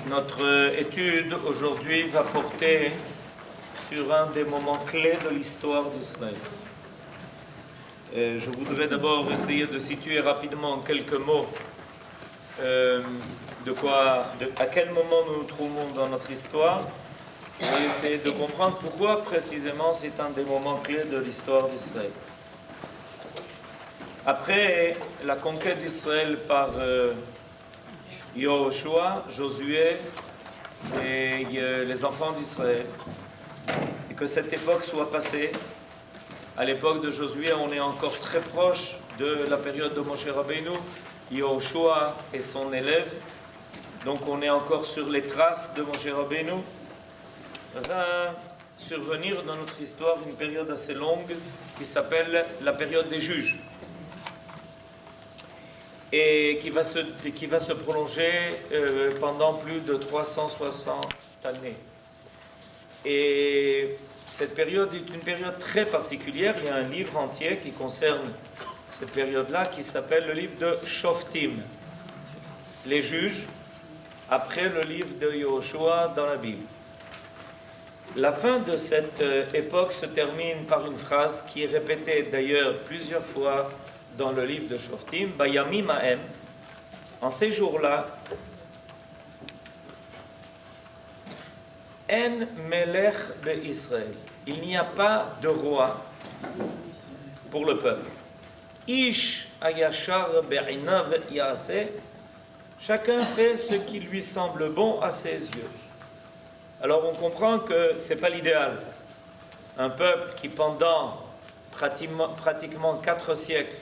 Notre étude aujourd'hui va porter sur un des moments clés de l'histoire d'Israël. Je voudrais d'abord essayer de situer rapidement en quelques mots à quel moment nous nous trouvons dans notre histoire et essayer de comprendre pourquoi précisément c'est un des moments clés de l'histoire d'Israël. Après la conquête d'Israël par Yahushua, Josué et les enfants d'Israël, et que cette époque soit passée. À l'époque de Josué, on est encore très proche de la période de Moshe Rabbeinu, Yahushua et son élève, donc on est encore sur les traces de Moshe Rabbeinu. Va survenir dans notre histoire une période assez longue qui s'appelle la période des juges, et qui va se prolonger pendant plus de 360 années. Et cette période est une période très particulière. Il y a un livre entier qui concerne cette période-là, qui s'appelle le livre de Shoftim, les juges, après le livre de Yahushua dans la Bible. La fin de cette époque se termine par une phrase qui est répétée d'ailleurs plusieurs fois dans le livre de Shoftim, Bayamim Haem, en ces jours-là, En Melech be'Israël, il n'y a pas de roi pour le peuple. Ish ayashar be'inav ya'aseh, chacun fait ce qui lui semble bon à ses yeux. Alors on comprend que ce n'est pas l'idéal. Un peuple qui pendant pratiquement 4 siècles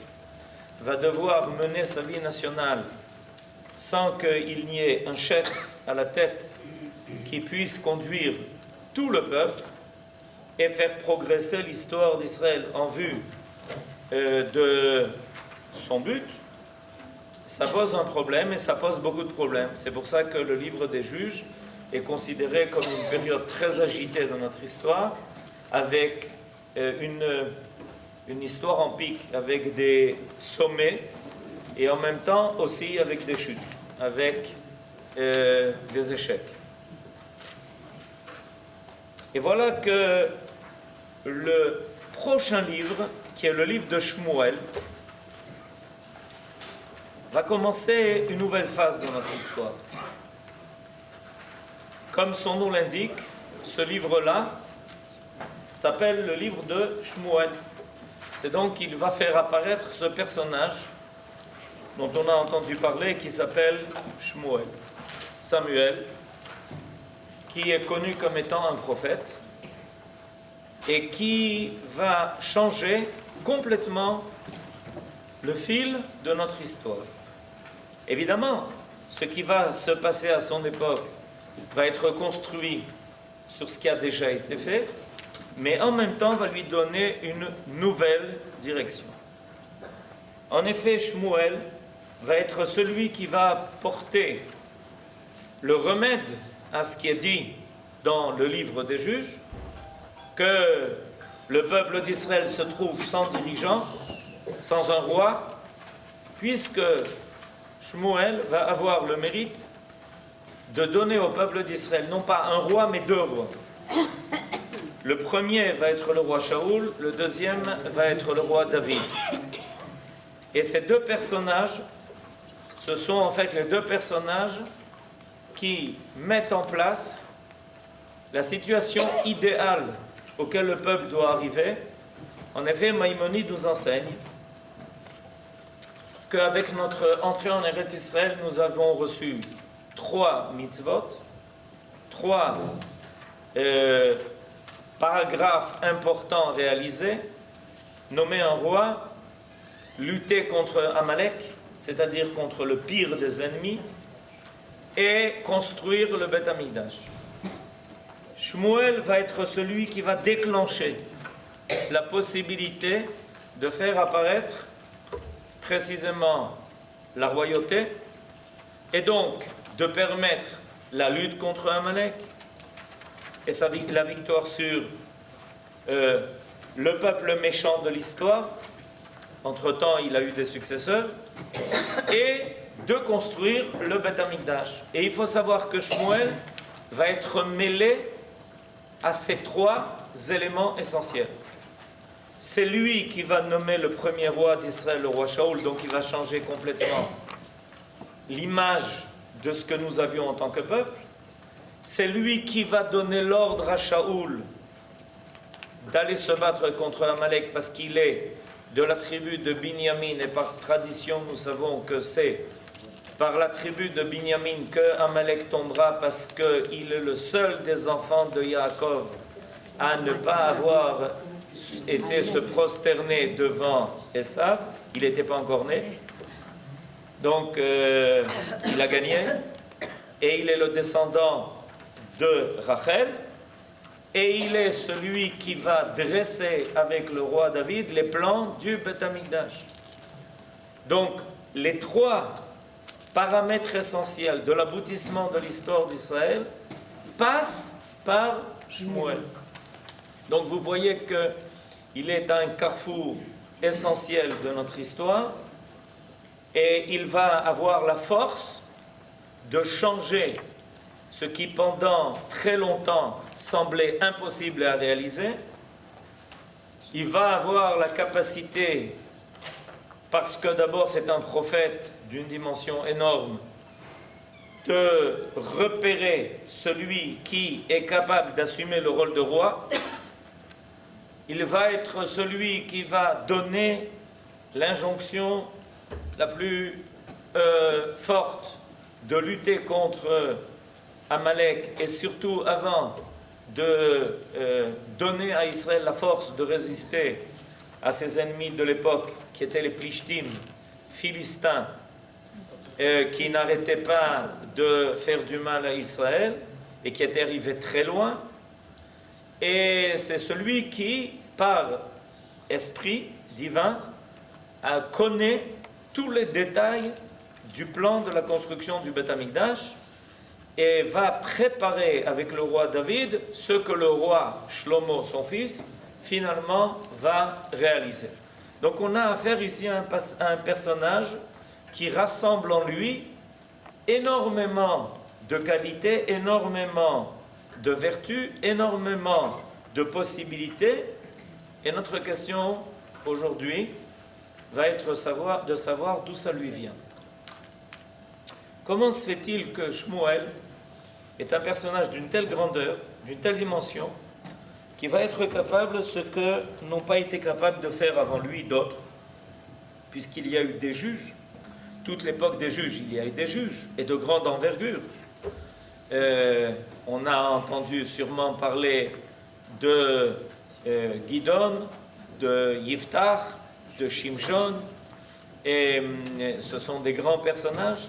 va devoir mener sa vie nationale sans qu'il n'y ait un chef à la tête qui puisse conduire tout le peuple et faire progresser l'histoire d'Israël en vue de son but, ça pose un problème, et ça pose beaucoup de problèmes. C'est pour ça que le livre des juges est considéré comme une période très agitée dans notre histoire, avec une histoire en pic, avec des sommets et en même temps aussi avec des chutes, avec des échecs. Et voilà que le prochain livre, qui est le livre de Shmuel, va commencer une nouvelle phase dans notre histoire. Comme son nom l'indique, ce livre-là s'appelle le livre de Shmuel. C'est donc qu'il va faire apparaître ce personnage dont on a entendu parler, qui s'appelle Shmuel, Samuel, qui est connu comme étant un prophète et qui va changer complètement le fil de notre histoire. Évidemment, ce qui va se passer à son époque va être construit sur ce qui a déjà été fait, mais en même temps va lui donner une nouvelle direction. En effet, Shmuel va être celui qui va porter le remède à ce qui est dit dans le livre des juges, que le peuple d'Israël se trouve sans dirigeant, sans un roi, puisque Shmuel va avoir le mérite de donner au peuple d'Israël non pas un roi, mais 2 rois. Le premier va être le roi Shaoul, le deuxième va être le roi David. Et ces 2 personnages, ce sont en fait les 2 personnages qui mettent en place la situation idéale auquel le peuple doit arriver. En effet, Maïmonide nous enseigne qu'avec notre entrée en Eretz Israël, nous avons reçu 3 mitzvot, 3 paragraphes importants réalisés: nommer un roi, lutter contre Amalek, c'est-à-dire contre le pire des ennemis, et construire le Beth Amikdash. Shmuel va être celui qui va déclencher la possibilité de faire apparaître précisément la royauté, et donc de permettre la lutte contre Amalek et la victoire sur le peuple méchant de l'histoire. Entre-temps, il a eu des successeurs, et de construire le Beth Amikdash. Et il faut savoir que Shmuel va être mêlé à ces trois éléments essentiels. C'est lui qui va nommer le premier roi d'Israël, le roi Shaoul, donc il va changer complètement l'image de ce que nous avions en tant que peuple. C'est lui qui va donner l'ordre à Shaoul d'aller se battre contre Amalek parce qu'il est de la tribu de Binyamin et par tradition nous savons que c'est par la tribu de Binyamin que Amalek tombera parce qu'il est le seul des enfants de Yaakov à ne pas avoir été se prosterner devant Esav. Il n'était pas encore né. Donc il a gagné et il est le descendant de Rachel et il est celui qui va dresser avec le roi David les plans du Beth Amikdash. Donc les trois paramètres essentiels de l'aboutissement de l'histoire d'Israël passent par Shmuel. Donc vous voyez qu'il est un carrefour essentiel de notre histoire et il va avoir la force de changer ce qui pendant très longtemps semblait impossible à réaliser. Il va avoir la capacité, parce que d'abord c'est un prophète d'une dimension énorme, de repérer celui qui est capable d'assumer le rôle de roi. Il va être celui qui va donner l'injonction la plus forte de lutter contre Amalek et surtout avant de donner à Israël la force de résister à ses ennemis de l'époque qui étaient les Plishtim, Philistins, qui n'arrêtaient pas de faire du mal à Israël et qui étaient arrivés très loin. Et c'est celui qui, par esprit divin, connaît tous les détails du plan de la construction du Beth Amikdash et va préparer avec le roi David ce que le roi Shlomo, son fils, finalement va réaliser. Donc on a affaire ici à un personnage qui rassemble en lui énormément de qualités, énormément de vertus, énormément de possibilités. Et notre question aujourd'hui va être de savoir d'où ça lui vient. Comment se fait-il que Shmuel est un personnage d'une telle grandeur, d'une telle dimension, qui va être capable de ce que n'ont pas été capables de faire avant lui d'autres, puisqu'il y a eu des juges, toute l'époque des juges, il y a eu des juges, et de grande envergure. On a entendu sûrement parler de Gidon, de Yiftach, de Shimshon, et ce sont des grands personnages,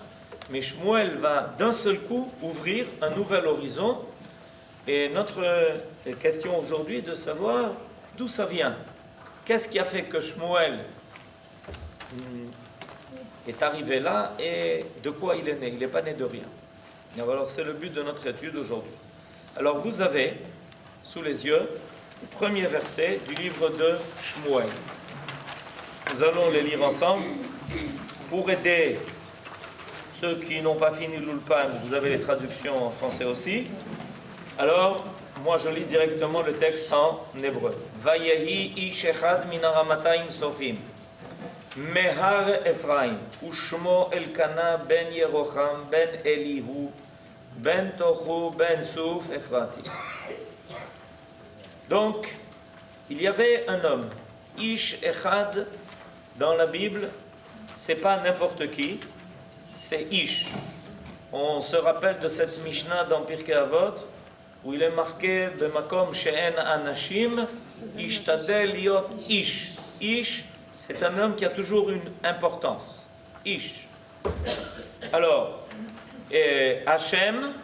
mais Shmuel va d'un seul coup ouvrir un nouvel horizon, et notre question aujourd'hui est de savoir d'où ça vient. Qu'est-ce qui a fait que Shmuel est arrivé là et de quoi il est né? Il n'est pas né de rien. Et alors c'est le but de notre étude aujourd'hui. Alors vous avez sous les yeux le premier verset du livre de Shmuel. Nous allons les lire ensemble. Pour aider ceux qui n'ont pas fini l'Ulpan, vous avez les traductions en français aussi. Alors, moi je lis directement le texte en hébreu. Vayehi ish echad min haramatayim sofim. Mehar Ephraim, Ushmo Elkana ben Yerocham ben Elihu, ben Tohu ben Souf Ephrati. Donc, il y avait un homme, Ish Echad, dans la Bible, c'est pas n'importe qui, c'est Ish. On se rappelle de cette Mishnah dans Pirkei Avot, où il est marqué Bemakom she'en anashim, Ishtadel liot Ish. Ish, c'est un homme qui a toujours une importance. Ish. Alors, Hachem,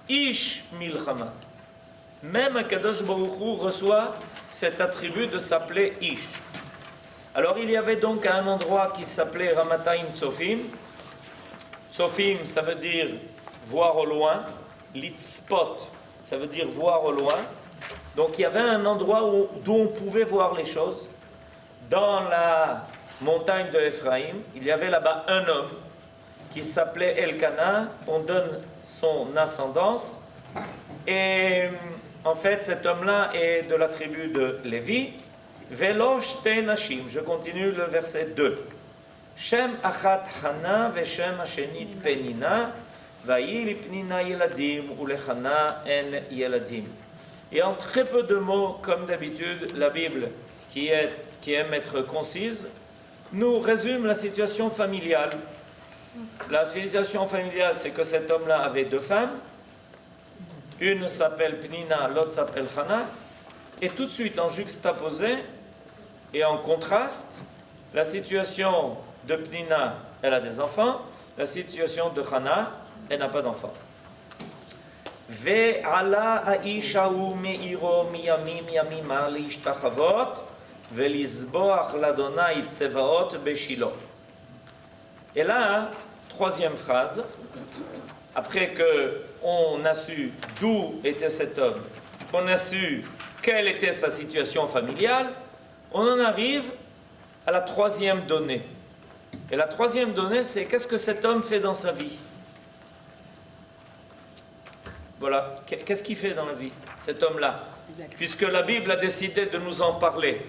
Ish Milchama. Même Akadosh Baruch Hu reçoit cet attribut de s'appeler Ish. Alors il y avait donc un endroit qui s'appelait Ramatayim Tsofim. Tsofim, ça veut dire voir au loin. Litzpot, ça veut dire voir au loin. Donc il y avait un endroit d'où on pouvait voir les choses. Dans la montagne de Ephraïm, il y avait là-bas un homme qui s'appelait Elkana, on donne son ascendance. Et en fait, cet homme-là est de la tribu de Lévi. Velo shte nashim. Je continue le verset 2. Shem achat Hana veshem hashenit Penina. Vayi li Penina yeladim ou le Hana en yeladim. Et en très peu de mots, comme d'habitude, la Bible, qui aime être concise, nous résume la situation familiale. La situation familiale, c'est que cet homme-là avait 2 femmes. Une s'appelle Penina, l'autre s'appelle Hana. Et tout de suite, en juxtaposé et en contraste, la situation de Penina, elle a des enfants. La situation de Hana, elle n'a pas d'enfants. Ve'ala ha'isha hu me'iro miyamim yamima le'ishtachavot ve'lizboach l'Adonai tsevaot be'shilo. Et là, 3e phrase, après qu'on a su d'où était cet homme, qu'on a su quelle était sa situation familiale, on en arrive à la 3e donnée. Et la 3e donnée, c'est qu'est-ce que cet homme fait dans sa vie? Voilà, qu'est-ce qu'il fait dans la vie, cet homme-là? Puisque la Bible a décidé de nous en parler.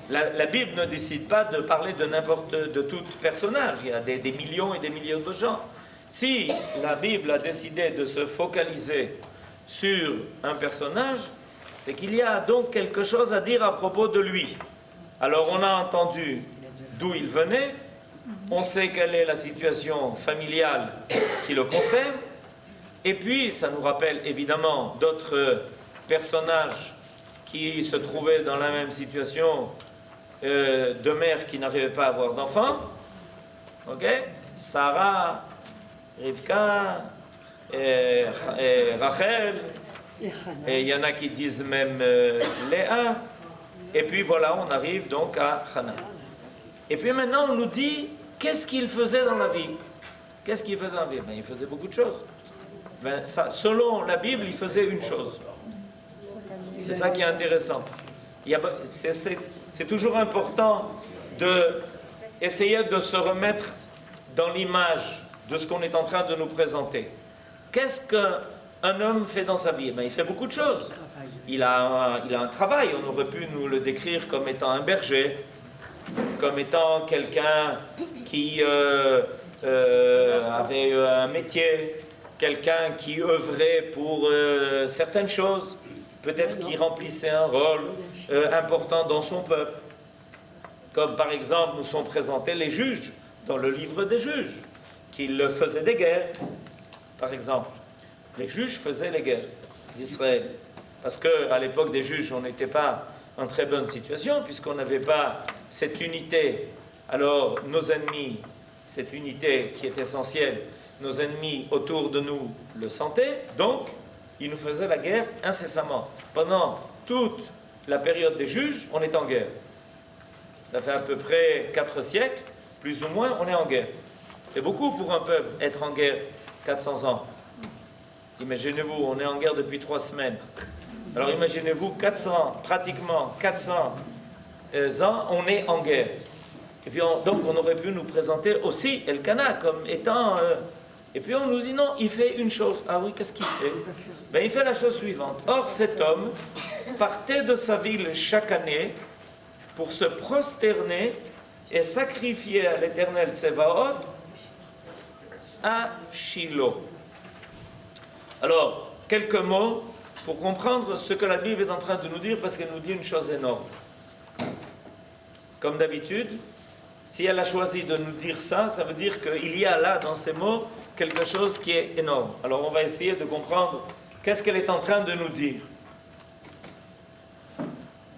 La Bible ne décide pas de parler de tout personnage. Il y a des millions et des millions de gens. Si la Bible a décidé de se focaliser sur un personnage, c'est qu'il y a donc quelque chose à dire à propos de lui. Alors on a entendu d'où il venait, on sait quelle est la situation familiale qui le concerne, et puis ça nous rappelle évidemment d'autres personnages qui se trouvaient dans la même situation, de mères qui n'arrivaient pas à avoir d'enfants. Ok? Sarah, Rivka, Rachel, et il y en a qui disent même Léa. Et puis voilà, on arrive donc à Hana. Et puis maintenant, on nous dit qu'est-ce qu'il faisait dans la vie. Qu'est-ce qu'il faisait dans la vie? Ben, il faisait beaucoup de choses. Ben, ça, selon la Bible, il faisait une chose. C'est ça qui est intéressant. C'est toujours important d'essayer de se remettre dans l'image de ce qu'on est en train de nous présenter. Qu'est-ce qu'un homme fait dans sa vie? Ben, il fait beaucoup de choses. Il a un travail. On aurait pu nous le décrire comme étant un berger, comme étant quelqu'un qui avait un métier, quelqu'un qui œuvrait pour certaines choses, peut-être qui remplissait un rôle important dans son peuple. Comme par exemple nous sont présentés les juges dans le livre des juges, qu'ils faisaient des guerres, par exemple. Les juges faisaient les guerres d'Israël. Parce qu'à l'époque des juges, on n'était pas en très bonne situation, puisqu'on n'avait pas cette unité. Alors nos ennemis, cette unité qui est essentielle, nos ennemis autour de nous le sentaient, donc ils nous faisaient la guerre incessamment. Pendant toute la période des juges, on est en guerre. Ça fait à peu près 4 siècles, plus ou moins, on est en guerre. C'est beaucoup pour un peuple, être en guerre 400 ans. Imaginez-vous, on est en guerre depuis 3 semaines. Alors imaginez-vous, pratiquement 400 ans, on est en guerre. Et puis donc on aurait pu nous présenter aussi Elkana comme étant... et puis on nous dit non, il fait une chose. Ah oui, qu'est-ce qu'il fait? Ben, il fait la chose suivante. Or cet homme partait de sa ville chaque année pour se prosterner et sacrifier à l'Éternel Tsevaot à Shiloh. Alors, quelques mots pour comprendre ce que la Bible est en train de nous dire, parce qu'elle nous dit une chose énorme. Comme d'habitude, si elle a choisi de nous dire ça, ça veut dire qu'il y a là, dans ces mots, quelque chose qui est énorme. Alors on va essayer de comprendre qu'est-ce qu'elle est en train de nous dire.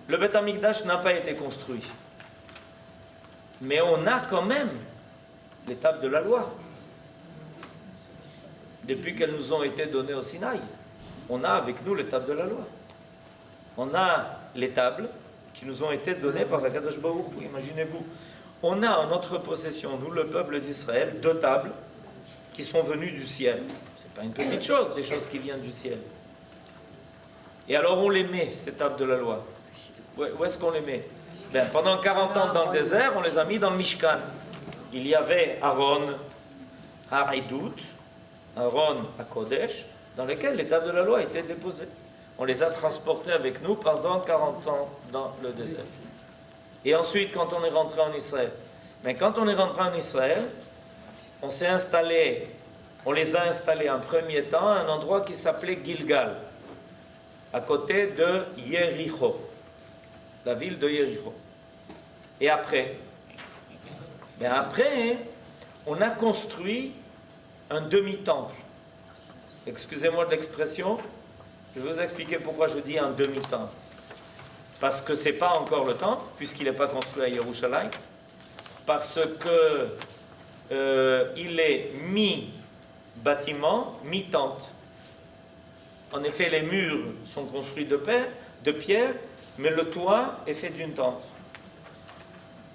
Le Beth Amikdash n'a pas été construit. Mais on a quand même les tables de la loi. Depuis qu'elles nous ont été données au Sinaï, on a avec nous les tables de la loi. On a les tables qui nous ont été données par la Kadosh Baruch Hu. Imaginez-vous, on a en notre possession, nous le peuple d'Israël, 2 tables qui sont venues du ciel. C'est pas une petite chose, des choses qui viennent du ciel. Et alors on les met, ces tables de la loi. Où est-ce qu'on les met? Ben, pendant 40 ans dans le désert, on les a mis dans le Mishkan. Il y avait Aaron, Haridut, Aaron à Kodesh, dans lesquels les tables de la loi étaient déposées. On les a transportées avec nous pendant 40 ans dans le désert. Et ensuite, quand on est rentré en Israël. Mais quand on est rentré en Israël, on les a installés en premier temps à un endroit qui s'appelait Gilgal, à côté de Yericho, la ville de Yericho. Et après, on a construit un demi-temple. Excusez-moi de l'expression, je vais vous expliquer pourquoi je dis un demi-temple. Parce que ce n'est pas encore le temple, puisqu'il n'est pas construit à Yerushalayim, parce que il est mi-bâtiment, mi-tente. En effet, les murs sont construits de pierre, mais le toit est fait d'une tente.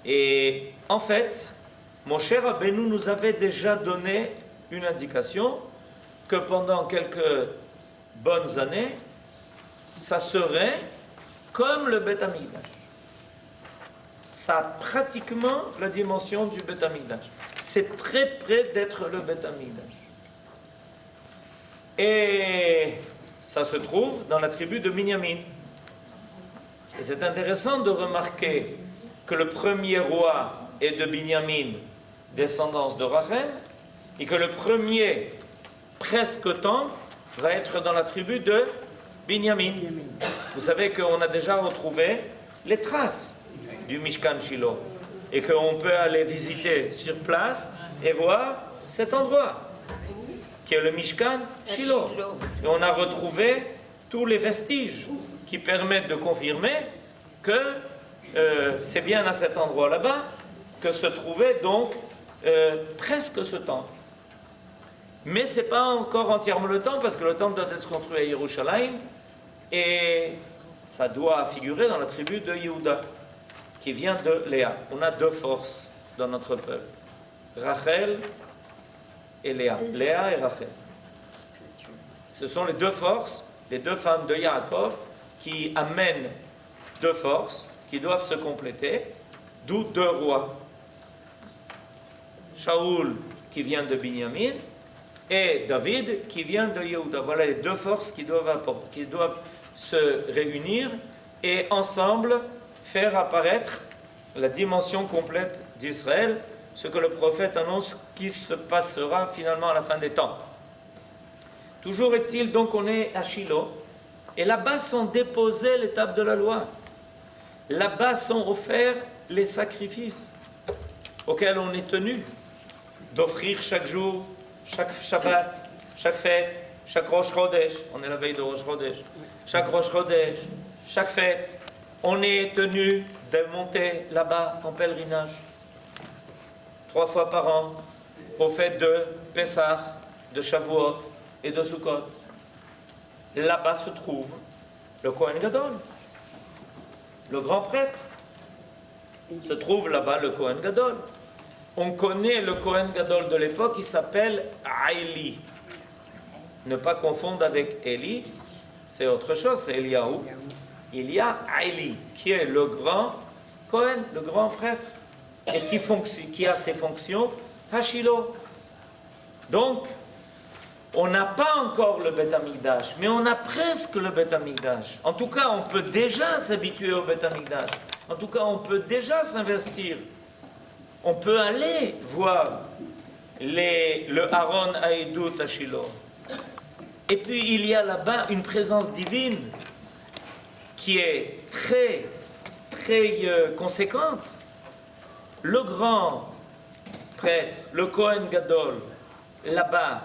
Et en fait, mon cher Rabbeinu nous avait déjà donné une indication que pendant quelques bonnes années, ça serait comme le Beth Amikdash. Ça a pratiquement la dimension du Beth Amikdash. C'est très près d'être le Beth Amikdash. Et ça se trouve dans la tribu de Binyamin. Et c'est intéressant de remarquer que le premier roi est de Binyamin, descendance de Rachel, et que le premier presque temple va être dans la tribu de Binyamin. Vous savez qu'on a déjà retrouvé les traces du Mishkan Shiloh et qu'on peut aller visiter sur place et voir cet endroit qui est le Mishkan Shiloh. Et on a retrouvé tous les vestiges qui permettent de confirmer que c'est bien à cet endroit là-bas que se trouvait donc presque ce temple. Mais ce n'est pas encore entièrement le temple, parce que le temple doit être construit à Yerushalayim, et ça doit figurer dans la tribu de Yehuda, qui vient de Léa. On a deux forces dans notre peuple, Rachel et Léa. Léa et Rachel. Ce sont les deux forces, les deux femmes de Yaakov, qui amènent deux forces, qui doivent se compléter, d'où deux rois. Shaoul, qui vient de Binyamin, et David qui vient de Yehuda. Voilà les deux forces qui doivent se réunir et ensemble faire apparaître la dimension complète d'Israël, ce que le prophète annonce qui se passera finalement à la fin des temps. Toujours est-il, donc on est à Shiloh, et là-bas sont déposées les tables de la loi. Là-bas sont offerts les sacrifices auxquels on est tenu d'offrir chaque jour, chaque Shabbat, chaque fête, chaque Rosh Chodesh, on est la veille de Rosh Chodesh, chaque Rosh Chodesh, chaque fête, on est tenu de monter là-bas en pèlerinage 3 fois par an, aux fêtes de Pessah, de Shavuot et de Sukkot. Là-bas se trouve le Kohen Gadol, le grand prêtre. Se trouve là-bas le Kohen Gadol. On connaît le Kohen Gadol de l'époque, il s'appelle Aïli. Ne pas confondre avec Eli, c'est autre chose, c'est Eliaou. Il y a Aïli, qui est le grand Kohen, le grand prêtre, et qui a ses fonctions à Shiloh. Donc, on n'a pas encore le Beth Amikdash, mais on a presque le Beth Amikdash. En tout cas, on peut déjà s'habituer au Beth Amikdash. En tout cas, on peut déjà s'investir. On peut aller voir le Aaron Haïdout à Shiloh. Et puis, il y a là-bas une présence divine qui est très, très conséquente. Le grand prêtre, le Kohen Gadol, là-bas,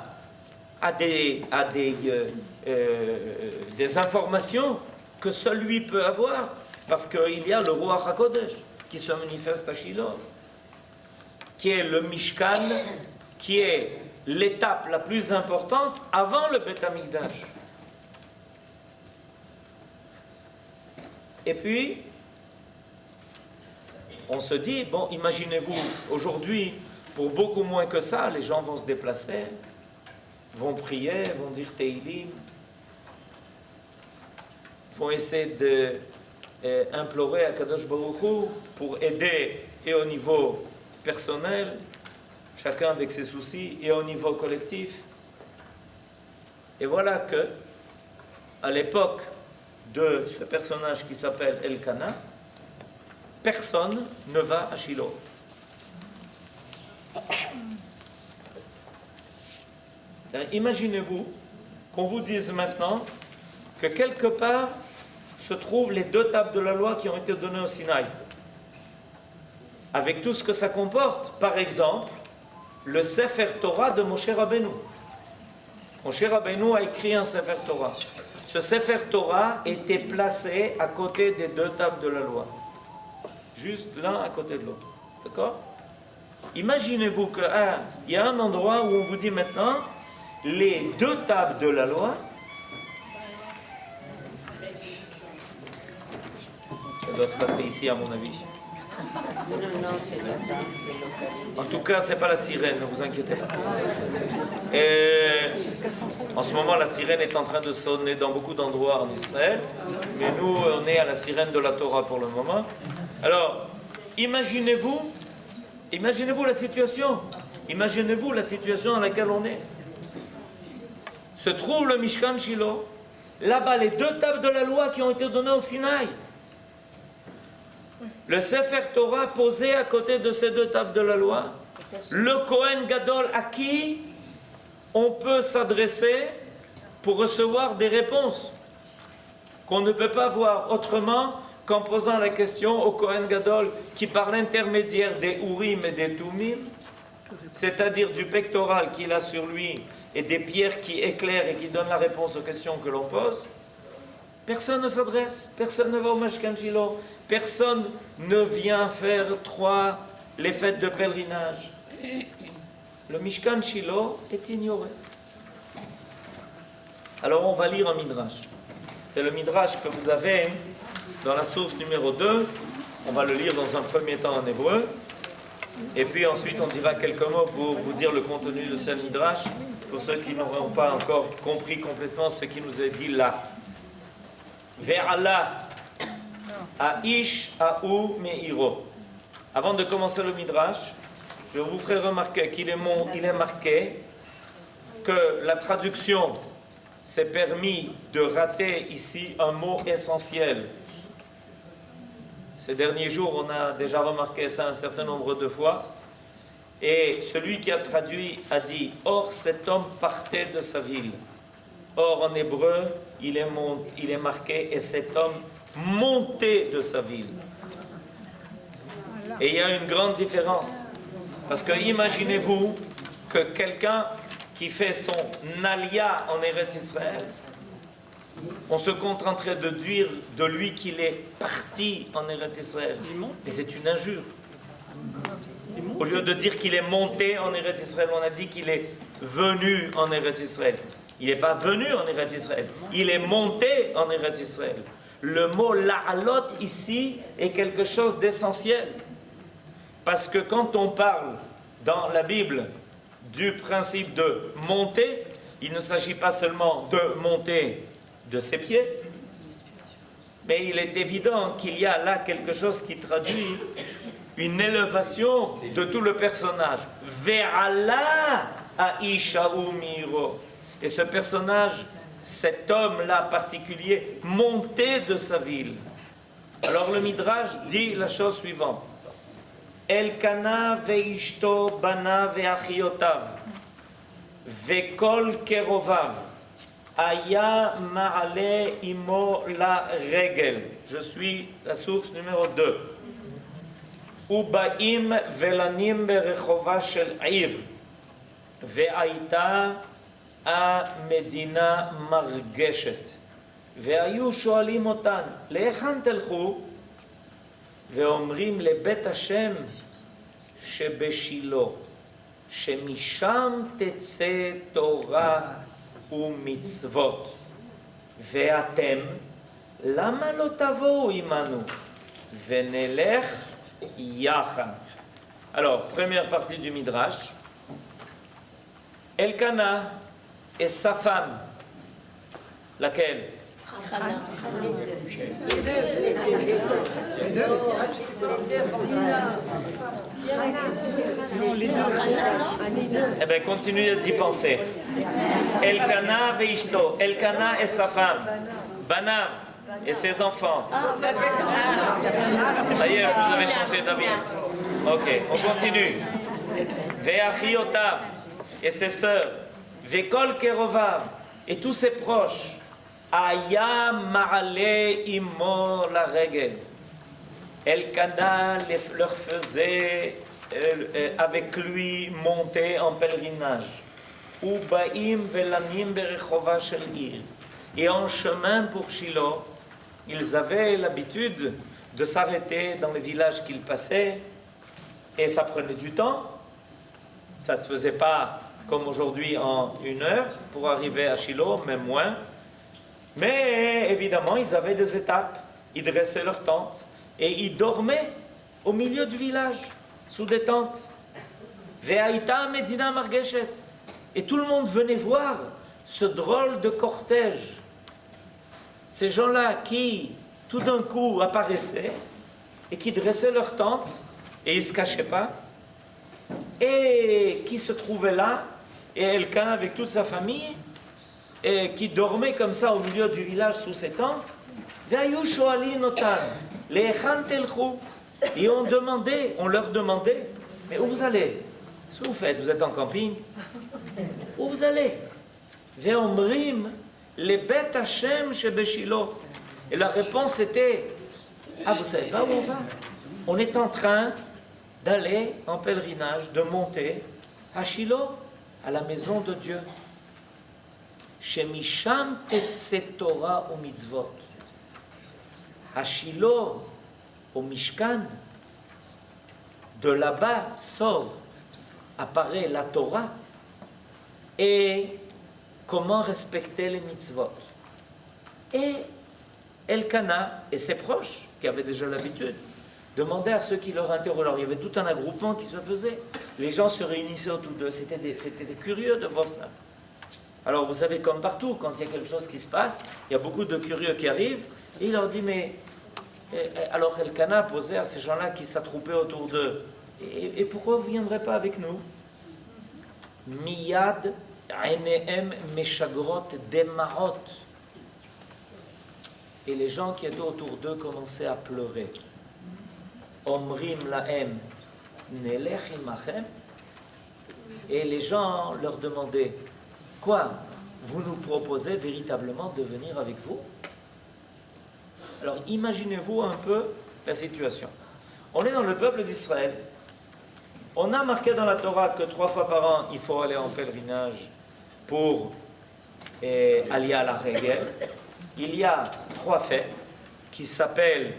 a des informations que seul lui peut avoir, parce qu'il y a le roi HaKodesh qui se manifeste à Shiloh, qui est le Mishkan, qui est l'étape la plus importante avant le Beth Amikdash. Et puis, on se dit, bon, imaginez-vous, aujourd'hui, pour beaucoup moins que ça, les gens vont se déplacer, vont prier, vont dire Teilim, vont essayer d'implorer à Kadosh Baruch Hu pour aider et au niveau personnel chacun avec ses soucis, et au niveau collectif. Et voilà que, à l'époque de ce personnage qui s'appelle Elkana, personne ne va à Shiloh. Imaginez-vous qu'on vous dise maintenant que quelque part se trouvent les 2 tables de la loi qui ont été données au Sinaï. Avec tout ce que ça comporte. Par exemple, le Sefer Torah de Moshe Rabbeinu. Moshe Rabbeinu a écrit un Sefer Torah. Ce Sefer Torah était placé à côté des 2 tables de la loi. Juste l'un à côté de l'autre. D'accord? Imaginez-vous qu'il y a un endroit où on vous dit maintenant les 2 tables de la loi. Ça doit se passer ici à mon avis. En tout cas, c'est pas la sirène, ne vous inquiétez pas. Et en ce moment, la sirène est en train de sonner dans beaucoup d'endroits en Israël, mais nous, on est à la sirène de la Torah pour le moment. Alors, imaginez-vous la situation. Imaginez-vous la situation dans laquelle on est. Se trouve le Mishkan Shiloh, là-bas les 2 tables de la loi qui ont été données au Sinaï. Le Sefer Torah posé à côté de ces 2 tables de la loi. Le Kohen Gadol à qui on peut s'adresser pour recevoir des réponses qu'on ne peut pas voir autrement qu'en posant la question au Kohen Gadol qui par l'intermédiaire des Urim et des Tumim, c'est-à-dire du pectoral qu'il a sur lui et des pierres qui éclairent et qui donnent la réponse aux questions que l'on pose. Personne ne s'adresse, personne ne va au Mishkan Shiloh, personne ne vient faire les fêtes de pèlerinage. Le Mishkan Shiloh est ignoré. Alors on va lire un midrash. C'est le midrash que vous avez dans la source numéro 2. On va le lire dans un premier temps en hébreu. Et puis ensuite on dira quelques mots pour vous dire le contenu de ce midrash, pour ceux qui n'auront pas encore compris complètement ce qui nous est dit là. Ve'ala Aish Aou Meiro. Avant de commencer le midrash, je vous ferai remarquer qu'il est marqué que la traduction s'est permis de rater ici un mot essentiel. Ces derniers jours, on a déjà remarqué ça un certain nombre de fois. Et celui qui a traduit a dit « Or, cet homme partait de sa ville ». Or, en hébreu, il est marqué « Et cet homme montait de sa ville ». Et il y a une grande différence. Parce que imaginez-vous que quelqu'un qui fait son alia en Eretz Israël, on se contenterait de dire de lui qu'il est parti en Eretz Israël. Et c'est une injure. Au lieu de dire qu'il est monté en Eretz Israël, on a dit qu'il est venu en Eretz Israël. Il n'est pas venu en Eretz Israël, il est monté en Eretz Israël. Le mot la'alot ici est quelque chose d'essentiel. Parce que quand on parle dans la Bible du principe de monter, il ne s'agit pas seulement de monter de ses pieds, mais il est évident qu'il y a là quelque chose qui traduit une élévation de tout le personnage. Ve'ala Aishahu Miro. Et ce personnage, cet homme-là particulier, montait de sa ville. Alors le Midrash dit la chose suivante. Elkana ve'ishto bana ve'achiotav ve'kol kerovav aya ma'ale imo la regel. Je suis la source numéro 2. Ubaim velanim berechova shel ir ve'aita המדינה מרגשת והיו שואלים אותן להיכן תלכו ואומרים לבית השם שבשילה שמשם תצא תורה ומצוות ואתם למה לא תבואו עמנו ונלך יחד. Alors, première partie du Midrash. Elkana et sa femme, laquelle? Eh bien, continuez d'y penser. Elkana veishto, Elkana et sa femme, Banav et ses enfants. Ça y est, vous avez changé d'avis. Ok, on continue. Veachiotav et ses sœurs, Vekol Kerovav et tous ses proches. Aya Maale Imo la Regel. Elkana leur faisait avec lui monter en pèlerinage. Ubaim velanim berechova shel ir. Et en chemin pour Shiloh, ils avaient l'habitude de s'arrêter dans les villages qu'ils passaient, et ça prenait du temps. Ça ne se faisait pas comme aujourd'hui en 1 heure pour arriver à Shiloh, même moins. Mais évidemment, ils avaient des étapes. Ils dressaient leurs tentes et ils dormaient au milieu du village, sous des tentes. Ve'aïta Medina Margeshet. Et tout le monde venait voir ce drôle de cortège. Ces gens-là qui, tout d'un coup, apparaissaient et qui dressaient leurs tentes et ils ne se cachaient pas. Et qui se trouvaient là, et Elkanah avec toute sa famille, et qui dormait comme ça au milieu du village sous ses tentes. Et on leur demandait, mais où vous allez? Qu'est-ce que vous faites? Vous êtes en camping? Où vous allez? Ve'omrim le bet Hashem shebe Shilo. Et la réponse était, ah, vous savez pas où on va? On est en train d'aller en pèlerinage, de monter à Shiloh, à la maison de Dieu. Shemisham tetse Torah ou mitzvot. À Shiloh, au Mishkan, de là-bas sort, apparaît la Torah et comment respecter les mitzvot. Et Elkanah et ses proches, qui avaient déjà l'habitude, demandaient à ceux qui leur interrogeaient. Alors il y avait tout un regroupement qui se faisait. Les gens se réunissaient autour d'eux. C'était des curieux de voir ça. Alors vous savez, comme partout, quand il y a quelque chose qui se passe, il y a beaucoup de curieux qui arrivent, et il leur dit, mais... Alors Elkanah posait à ces gens-là qui s'attroupaient autour d'eux, et pourquoi vous ne viendrez pas avec nous? Miyad ainehem meshagrot demaot. Et les gens qui étaient autour d'eux commençaient à pleurer. Omrim lahem nelech imachem. Et les gens leur demandaient, quoi? Vous nous proposez véritablement de venir avec vous? Alors imaginez-vous un peu la situation. On est dans le peuple d'Israël. On a marqué dans la Torah que 3 fois par an, il faut aller en pèlerinage pour Aliyah la Regel. Il y a 3 fêtes qui s'appellent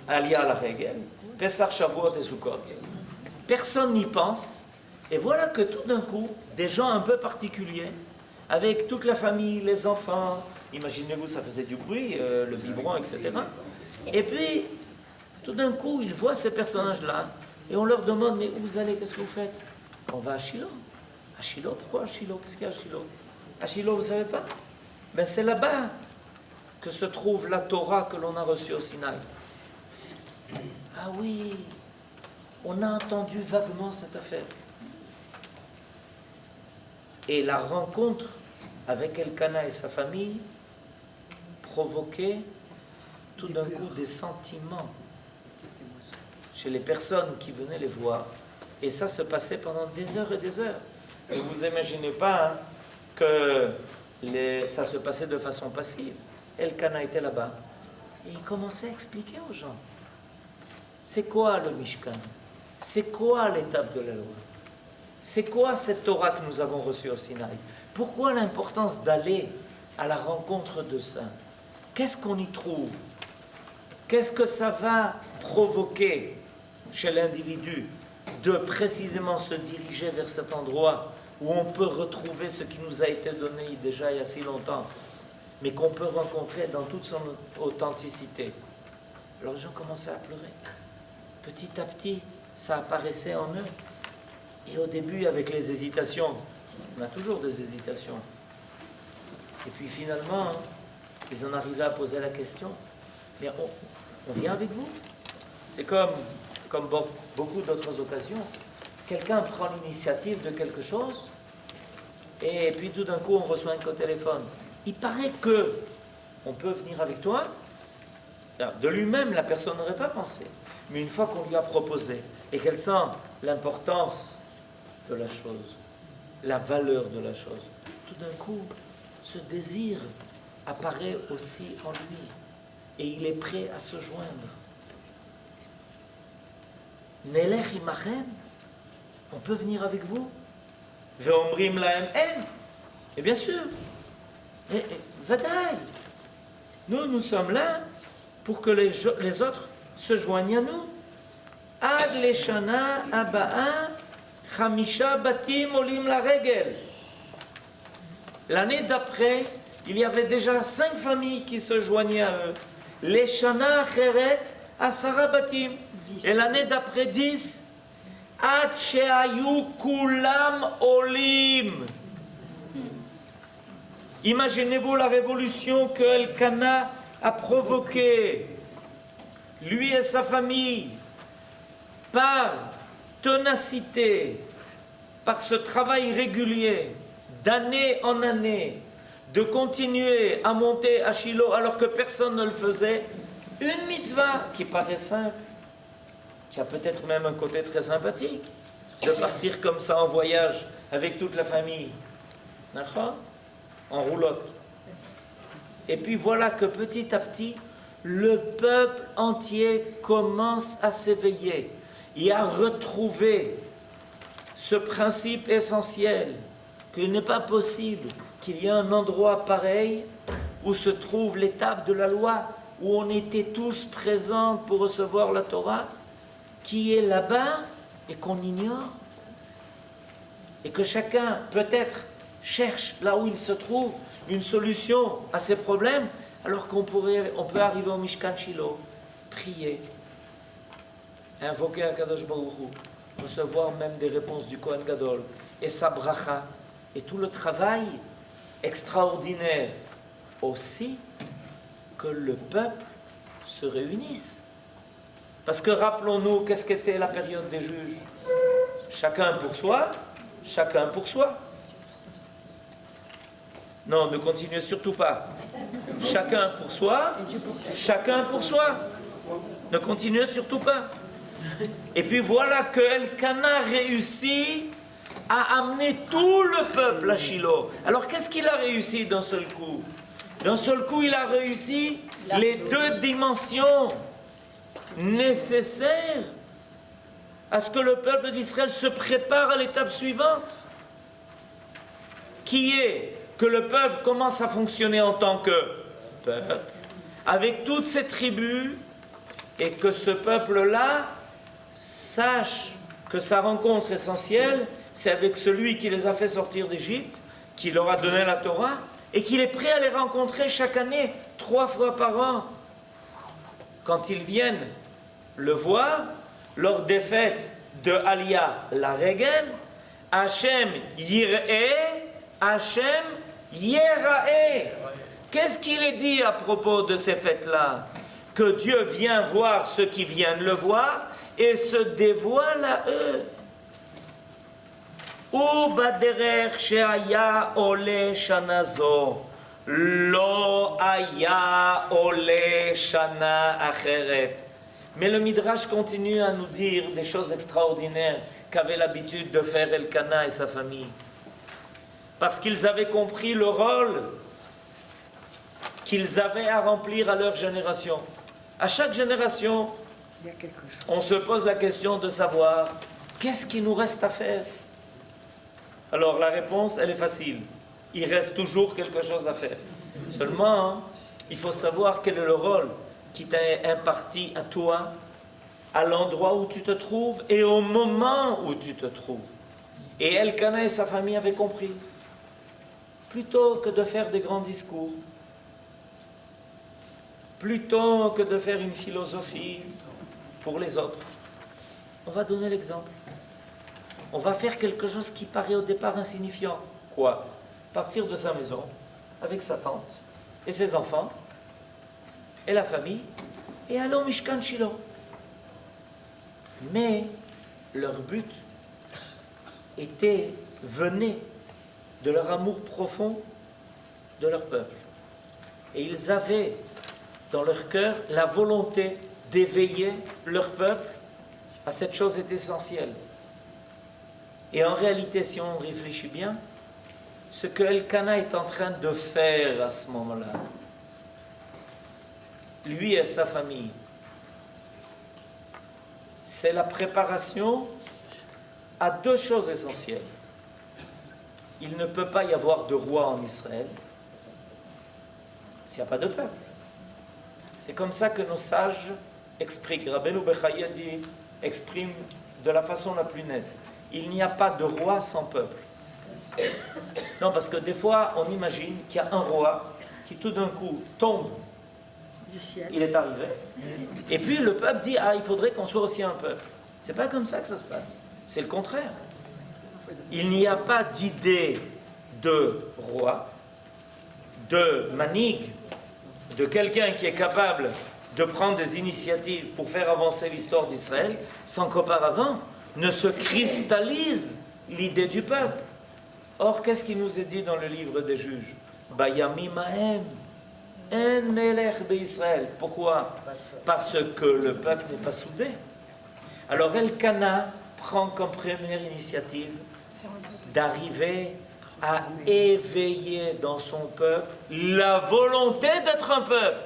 Aliyah la Regel, Pesach, Shavuot et Sukkot. Personne n'y pense. Et voilà que tout d'un coup, des gens un peu particuliers, avec toute la famille, les enfants, imaginez-vous, ça faisait du bruit, le biberon, etc. Et puis, tout d'un coup, ils voient ces personnages-là, et on leur demande, mais où vous allez, qu'est-ce que vous faites? On va à Shiloh. À Shiloh, pourquoi à Shiloh? Qu'est-ce qu'il y a à Shiloh? À Shiloh, vous ne savez pas? Ben c'est là-bas que se trouve la Torah que l'on a reçue au Sinaï. Ah oui, on a entendu vaguement cette affaire. Et la rencontre avec Elkanah et sa famille provoquait tout d'un coup des sentiments chez les personnes qui venaient les voir. Et ça se passait pendant des heures et des heures. Et vous n'imaginez pas que ça se passait de façon passive. Elkanah était là-bas. Et il commençait à expliquer aux gens. C'est quoi le Mishkan? C'est quoi l'étape de la loi? C'est quoi cette Torah que nous avons reçue au Sinaï? Pourquoi l'importance d'aller à la rencontre de ça? Qu'est-ce qu'on y trouve? Qu'est-ce que ça va provoquer chez l'individu de précisément se diriger vers cet endroit où on peut retrouver ce qui nous a été donné déjà il y a si longtemps, mais qu'on peut rencontrer dans toute son authenticité? Alors les gens commençaient à pleurer. Petit à petit, ça apparaissait en eux. Et au début, avec les hésitations, on a toujours des hésitations. Et puis finalement, ils en arrivaient à poser la question, mais on vient avec vous? C'est comme beaucoup d'autres occasions. Quelqu'un prend l'initiative de quelque chose, et puis tout d'un coup, on reçoit un coup de téléphone. Il paraît que on peut venir avec toi. De lui-même, la personne n'aurait pas pensé. Mais une fois qu'on lui a proposé, et qu'elle sent l'importance de la chose, la valeur de la chose, tout d'un coup, ce désir apparaît aussi en lui. Et il est prêt à se joindre. Nelech imachem, on peut venir avec vous. Ve'omrim lahem en. Et bien sûr. Vadaï. Nous sommes là pour que les autres se joignent à nous. Ad leshana aba'a chamisha batim olim la regel. L'année d'après, il y avait déjà 5 familles qui se joignaient à eux. Leshana acheret asara batim. Et l'année d'après 10. Ad she'ayu kulam olim. Imaginez-vous la révolution que Elkana a provoquée, lui et sa famille, par ténacité, par ce travail régulier, d'année en année, de continuer à monter à Shiloh alors que personne ne le faisait, une mitzvah qui paraît simple, qui a peut-être même un côté très sympathique, de partir comme ça en voyage avec toute la famille. D'accord ? En roulotte. Et puis voilà que petit à petit, le peuple entier commence à s'éveiller et à retrouver ce principe essentiel qu'il n'est pas possible qu'il y ait un endroit pareil où se trouve l'étape de la loi, où on était tous présents pour recevoir la Torah, qui est là-bas et qu'on ignore. Et que chacun, peut-être, cherche là où il se trouve une solution à ses problèmes, alors qu'on peut arriver au Mishkan Shiloh, prier, invoquer Akadosh Baruch Hu, recevoir même des réponses du Kohen Gadol, et sa bracha, et tout le travail extraordinaire aussi que le peuple se réunisse. Parce que rappelons-nous, qu'est-ce qu'était la période des juges? Chacun pour soi, chacun pour soi. Non, ne continuez surtout pas. Chacun pour soi, chacun pour soi. Ne continuez surtout pas. Et puis voilà que Elkana réussit à amener tout le peuple à Shiloh. Alors qu'est-ce qu'il a réussi d'un seul coup? D'un seul coup, il a réussi les 2 dimensions nécessaires à ce que le peuple d'Israël se prépare à l'étape suivante, qui est que le peuple commence à fonctionner en tant que peuple, avec toutes ses tribus, et que ce peuple-là sache que sa rencontre essentielle, c'est avec celui qui les a fait sortir d'Égypte, qui leur a donné la Torah, et qu'il est prêt à les rencontrer chaque année, 3 fois par an. Quand ils viennent le voir, lors des fêtes de Aliyah la Regen, Hachem Yir'eh, Hachem Yerae. Qu'est-ce qu'il est dit à propos de ces fêtes-là? Que Dieu vient voir ceux qui viennent le voir et se dévoile à eux. Ou baderech she'aya ole shana zo, lo aya ole shana acheret. Mais le Midrash continue à nous dire des choses extraordinaires qu'avait l'habitude de faire Elkana et sa famille. Parce qu'ils avaient compris le rôle qu'ils avaient à remplir à leur génération. À chaque génération, on se pose la question de savoir qu'est-ce qu'il nous reste à faire. Alors la réponse, elle est facile. Il reste toujours quelque chose à faire. Seulement, il faut savoir quel est le rôle qui t'a imparti à toi, à l'endroit où tu te trouves et au moment où tu te trouves. Et Elkana et sa famille avaient compris. Plutôt que de faire des grands discours, plutôt que de faire une philosophie pour les autres, on va donner l'exemple. On va faire quelque chose qui paraît au départ insignifiant. Quoi? Partir de sa maison, avec sa tante et ses enfants, et la famille et aller au Mishkan Shiloh. Mais leur but venait de leur amour profond de leur peuple. Et ils avaient dans leur cœur la volonté d'éveiller leur peuple à cette chose essentielle. Et en réalité, si on réfléchit bien, ce que Elkana est en train de faire à ce moment-là, lui et sa famille, c'est la préparation à deux choses essentielles. Il ne peut pas y avoir de roi en Israël s'il n'y a pas de peuple. C'est comme ça que nos sages expliquent. Rabbeinu Bechaye exprime de la façon la plus nette. Il n'y a pas de roi sans peuple. Non, parce que des fois, on imagine qu'il y a un roi qui tout d'un coup tombe du ciel. Il est arrivé. Et puis le peuple dit, ah, il faudrait qu'on soit aussi un peuple. C'est pas comme ça que ça se passe. C'est le contraire. Il n'y a pas d'idée de roi, de manig, de quelqu'un qui est capable de prendre des initiatives pour faire avancer l'histoire d'Israël, sans qu'auparavant ne se cristallise l'idée du peuple. Or, qu'est-ce qui nous est dit dans le livre des Juges? Bayamim haem, en melech be'Israël. Pourquoi? Parce que le peuple n'est pas soudé. Alors Elkana prend comme première initiative d'arriver à éveiller dans son peuple la volonté d'être un peuple.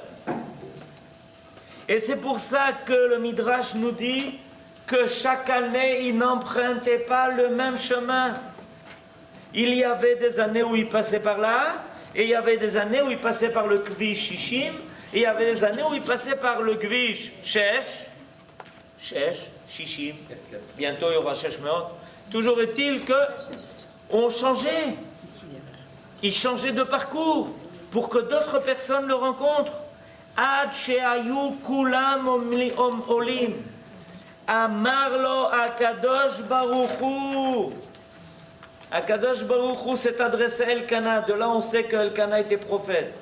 Et c'est pour ça que le Midrash nous dit que chaque année, il n'empruntait pas le même chemin. Il y avait des années où il passait par là, et il y avait des années où il passait par le Kvish Shishim, et il y avait des années où il passait par le Kvish Shesh, Shishim, bientôt il y aura Shesh Meot. Toujours est-il que on changeait. Il changeait de parcours pour que d'autres personnes le rencontrent. Ad she'ayu kulam olim. Amar lo Akadosh Baruch Hu. Akadosh Baruch Hu s'est adressé à Elkana. De là, on sait que Elkana était prophète.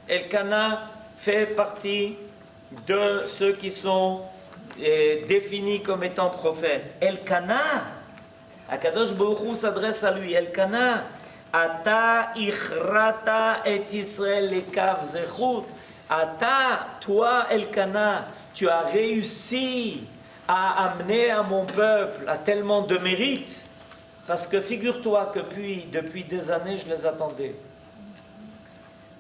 Elkana fait partie de ceux qui sont définis comme étant prophètes. Elkana, Akadosh Baruch Hu s'adresse à lui. Elkana, Ata ichrata et Israël lekav zechut. Ata, toi Elkana, tu as réussi à amener à mon peuple à tellement de mérite, parce que figure-toi que depuis des années je les attendais.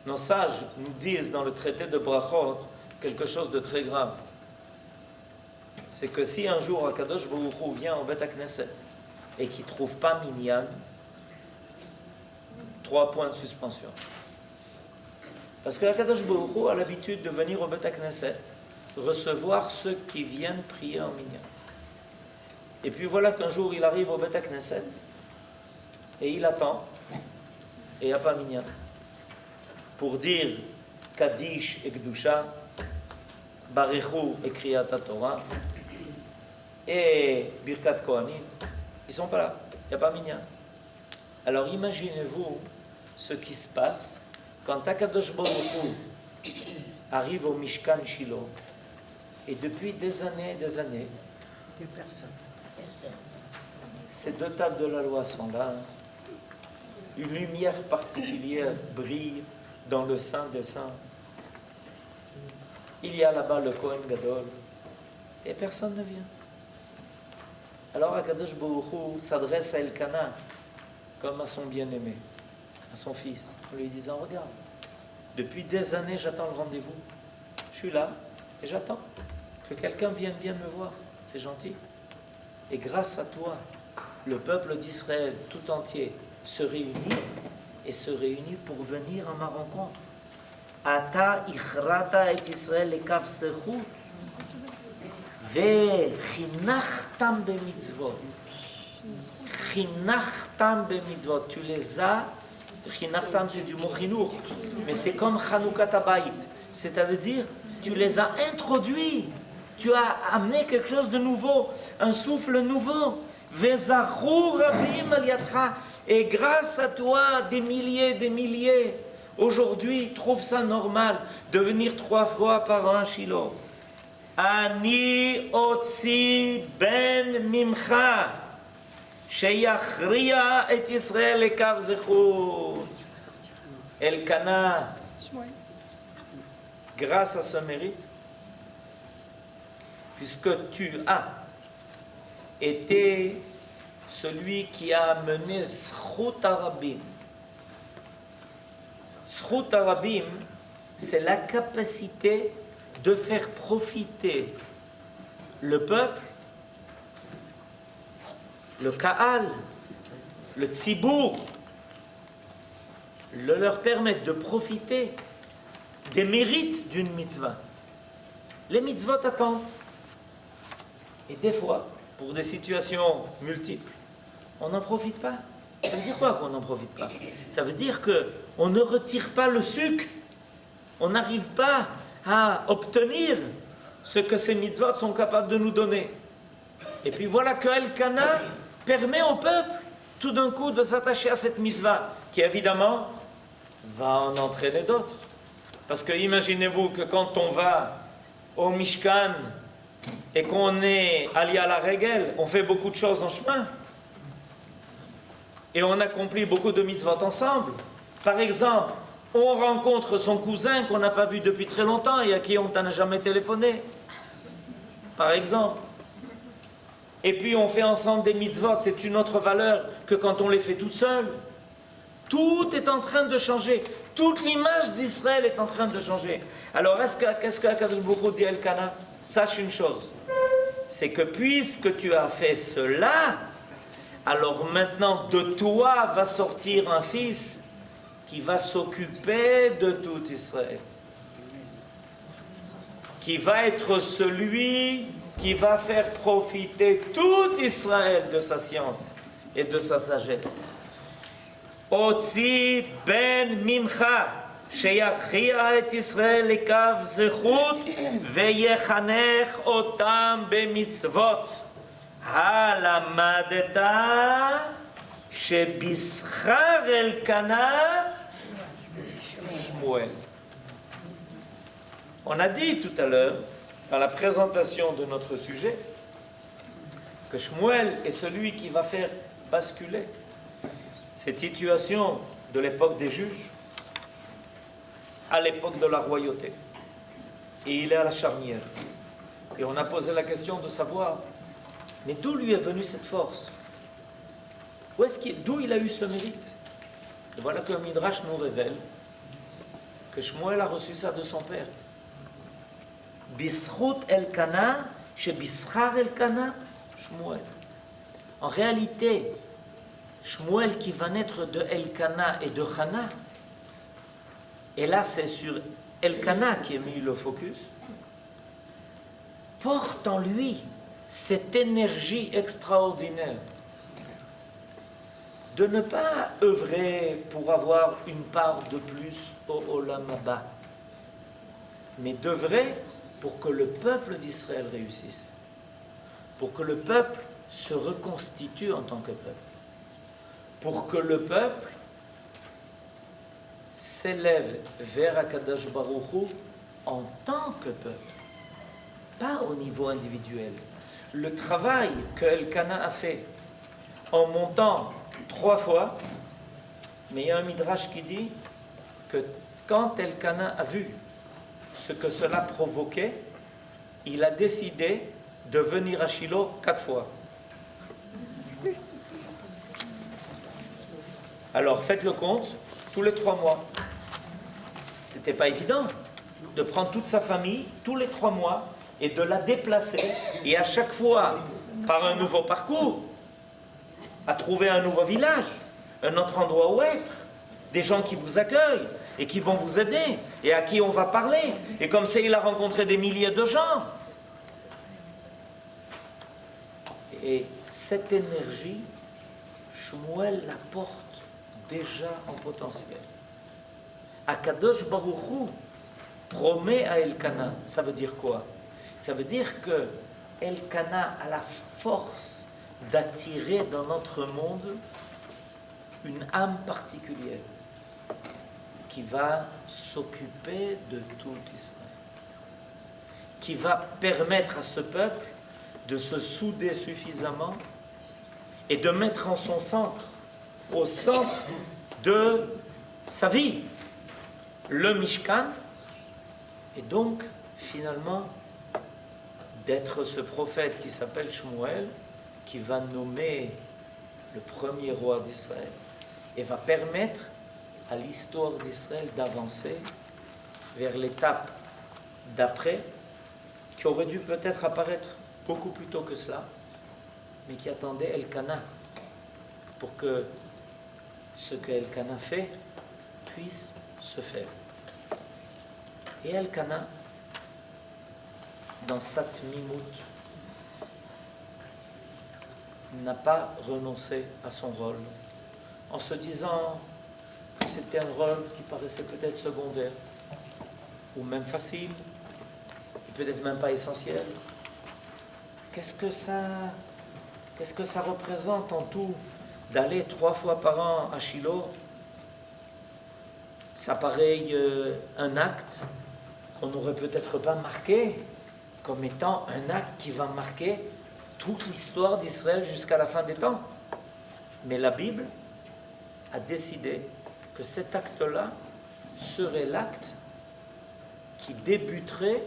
Nos sages nous disent dans le traité de Brachot quelque chose de très grave. C'est que si un jour Akadosh Baruch Hu vient au Beth Knesset et qu'il ne trouve pas Minyan, 3 points de suspension. Parce que Akadosh Baruch Hu a l'habitude de venir au Beth Knesset recevoir ceux qui viennent prier en minyan. Et puis voilà qu'un jour il arrive au Beth Knesset et il attend et il n'y a pas minyan pour dire Kaddish et Kedusha, Barechu et Kriyat Torah et Birkat Kohanim. Ils ne sont pas là, il n'y a pas minyan. Alors imaginez-vous ce qui se passe quand Akadosh Baruch Hu arrive au Mishkan Shiloh. Et depuis des années, personne. Ces 2 tables de la loi sont là. Une lumière particulière brille dans le Saint des Saints. Il y a là-bas le Kohen Gadol. Et personne ne vient. Alors Akadosh Baruch Hu s'adresse à Elkana comme à son bien-aimé, à son fils, en lui disant, regarde, depuis des années j'attends le rendez-vous. Je suis là et j'attends que quelqu'un vienne bien me voir. C'est gentil. Et grâce à toi, le peuple d'Israël tout entier se réunit pour venir à ma rencontre. Ata ichrata et Israël lekav zechut vechinachtam bemitzvot. Chinachtam bemitzvot. Tu les as. Chinachtam, c'est du mot chinour, mais c'est comme Chanoukat Habayit. C'est-à-dire, tu les as introduits. Tu as amené quelque chose de nouveau, un souffle nouveau. Vezachu rabim al yadcha. Et grâce à toi, des milliers aujourd'hui trouve ça normal de venir 3 fois par an à Shiloh. Ani otzi ben mimcha sheyachria et Israël lekav zechut. Elkana, grâce à ce mérite, puisque tu as été celui qui a amené Zchut Arabim. Zchut Arabim, c'est la capacité de faire profiter le peuple, le Kaal, le Tzibour, leur permettre de profiter des mérites d'une mitzvah. Les mitzvot attendent. Et des fois, pour des situations multiples, on n'en profite pas. Ça veut dire quoi qu'on n'en profite pas? Ça veut dire qu'on ne retire pas le sucre. On n'arrive pas à obtenir ce que ces mitzvot sont capables de nous donner. Et puis voilà que Elkana permet au peuple tout d'un coup de s'attacher à cette mitzvah, qui évidemment va en entraîner d'autres. Parce que imaginez-vous que quand on va au Mishkan et qu'on est allié à la règle, on fait beaucoup de choses en chemin. Et on accomplit beaucoup de mitzvot ensemble. Par exemple, on rencontre son cousin qu'on n'a pas vu depuis très longtemps et à qui on n'a jamais téléphoné. Par exemple. Et puis on fait ensemble des mitzvot, c'est une autre valeur que quand on les fait tout seul. Tout est en train de changer. Toute l'image d'Israël est en train de changer. Alors, qu'est-ce que Akadosh Baruch Hu dit à Elkana? Sache une chose, c'est que puisque tu as fait cela, alors maintenant de toi va sortir un fils qui va s'occuper de tout Israël. Qui va être celui qui va faire profiter tout Israël de sa science et de sa sagesse. Otzi ben mimcha sheyachia et Israël lekav zechut veyechanech otam bemitzvot halamadeta shebischar Elkana Shmuel. On a dit tout à l'heure, dans la présentation de notre sujet, que Shmuel est celui qui va faire basculer cette situation de l'époque des juges à l'époque de la royauté. Et il est à la charnière. Et on a posé la question de savoir, mais d'où lui est venue cette force? D'où il a eu ce mérite? Et voilà que Midrash nous révèle que Shmuel a reçu ça de son père. Bischut Elkana, chez Bischar Elkana, Shmuel. En réalité, Shmuel qui va naître de Elkana et de Hana, et là c'est sur Elkana qui est mis le focus, porte en lui cette énergie extraordinaire de ne pas œuvrer pour avoir une part de plus au Olam Haba, mais d'œuvrer pour que le peuple d'Israël réussisse, pour que le peuple se reconstitue en tant que peuple, pour que le peuple s'élève vers Akadosh Baruch Hu en tant que peuple, pas au niveau individuel. Le travail que Elkana a fait en montant 3 fois, mais il y a un midrash qui dit que quand Elkana a vu ce que cela provoquait, il a décidé de venir à Shiloh 4 fois. Alors faites le compte, tous les 3 mois. C'était pas évident de prendre toute sa famille tous les 3 mois et de la déplacer, et à chaque fois par un nouveau parcours, à trouver un nouveau village, un autre endroit où être, des gens qui vous accueillent et qui vont vous aider et à qui on va parler. Et comme ça, il a rencontré des milliers de gens. Et cette énergie, Shmuel la porte déjà en potentiel. Akadosh Baruch Hu promet à Elkana. Ça veut dire quoi? Ça veut dire que Elkana a la force d'attirer dans notre monde une âme particulière qui va s'occuper de tout Israël, qui va permettre à ce peuple de se souder suffisamment et de mettre en son centre, au centre de sa vie, le Mishkan, et donc finalement d'être ce prophète qui s'appelle Shmuel, qui va nommer le premier roi d'Israël et va permettre à l'histoire d'Israël d'avancer vers l'étape d'après, qui aurait dû peut-être apparaître beaucoup plus tôt que cela, mais qui attendait Elkana pour que ce que Elkana fait puisse se faire. Et Elkana, dans Satmimout, n'a pas renoncé à son rôle, en se disant que c'était un rôle qui paraissait peut-être secondaire, ou même facile, et peut-être même pas essentiel. Qu'est-ce que ça représente en tout d'aller 3 fois par an à Shiloh? Ça paraît un acte qu'on n'aurait peut-être pas marqué comme étant un acte qui va marquer toute l'histoire d'Israël jusqu'à la fin des temps. Mais la Bible a décidé que cet acte-là serait l'acte qui débuterait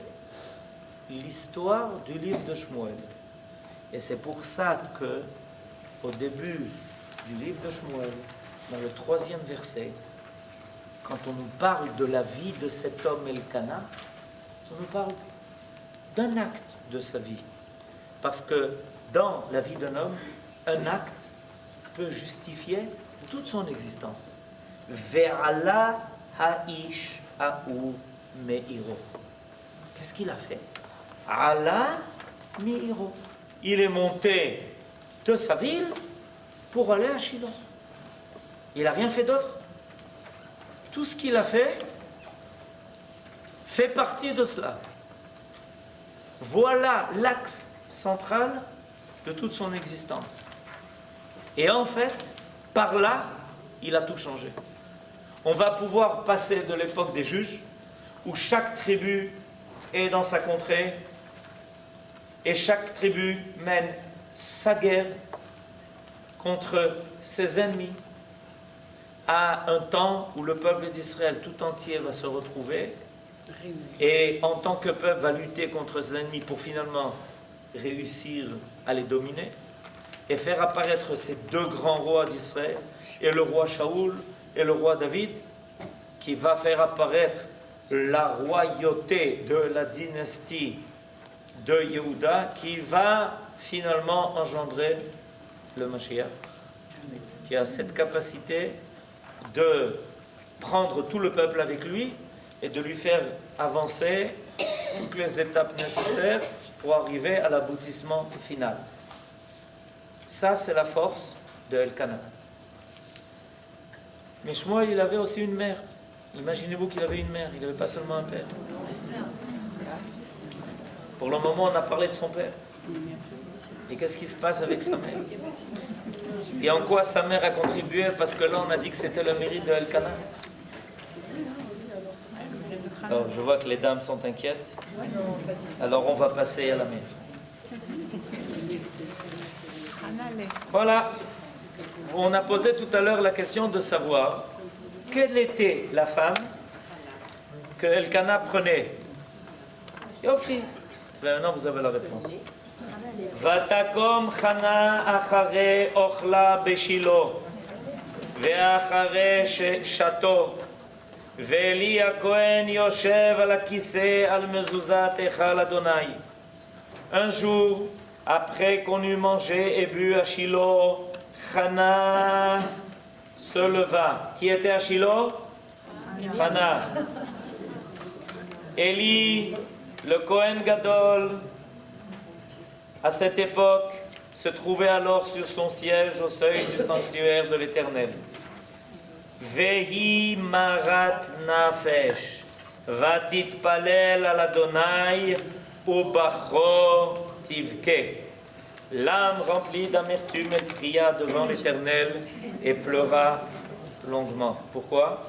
l'histoire du livre de Shmuel. Et c'est pour ça que, au début du livre de Shmuel, dans le 3e verset, quand on nous parle de la vie de cet homme Elkana, on nous parle d'un acte de sa vie. Parce que dans la vie d'un homme, un acte peut justifier toute son existence. Ve'ala ha'ish ha'u me'iro. Qu'est-ce qu'il a fait? Ala me'iro. Il est monté de sa ville pour aller à Shiloh. Il n'a rien fait d'autre. Tout ce qu'il a fait partie de cela. Voilà l'axe central de toute son existence. Et en fait, par là, il a tout changé. On va pouvoir passer de l'époque des juges, où chaque tribu est dans sa contrée, et chaque tribu mène sa guerre contre ses ennemis, à un temps où le peuple d'Israël tout entier va se retrouver et en tant que peuple va lutter contre ses ennemis pour finalement réussir à les dominer et faire apparaître ces 2 grands rois d'Israël, et le roi Shaoul et le roi David, qui va faire apparaître la royauté de la dynastie de Yehuda, qui va finalement engendrer le Mashiach, qui a cette capacité de prendre tout le peuple avec lui et de lui faire avancer toutes les étapes nécessaires pour arriver à l'aboutissement final. Ça, c'est la force de Elkana. Mais Shmuel, il avait aussi une mère. Imaginez-vous qu'il avait une mère, il n'avait pas seulement un père. Pour le moment, on a parlé de son père. Et qu'est-ce qui se passe avec sa mère? Et en quoi sa mère a contribué? Parce que là, on a dit que c'était le mérite de Elkana. Alors, je vois que les dames sont inquiètes. Alors, on va passer à la mère. Voilà. On a posé tout à l'heure la question de savoir quelle était la femme que Elkana prenait. Yofi. Maintenant, vous avez la réponse. Vatakom Chana achare ochla beshilo ve'achare shato ve'eli hakohen yoshev al hakiseh al mezuzat echal Adonai. Un jour, après qu'on eut mangé et bu à Shiloh, Chana se leva. Qui était à Shiloh? Chana. Élie, le Kohen Gadol, à cette époque, se trouvait alors sur son siège au seuil du sanctuaire de l'Éternel. Vehi marat nafesh, vatit palel al Adonai, ubacho tivke. L'âme remplie d'amertume, elle pria devant l'Éternel et pleura longuement. Pourquoi?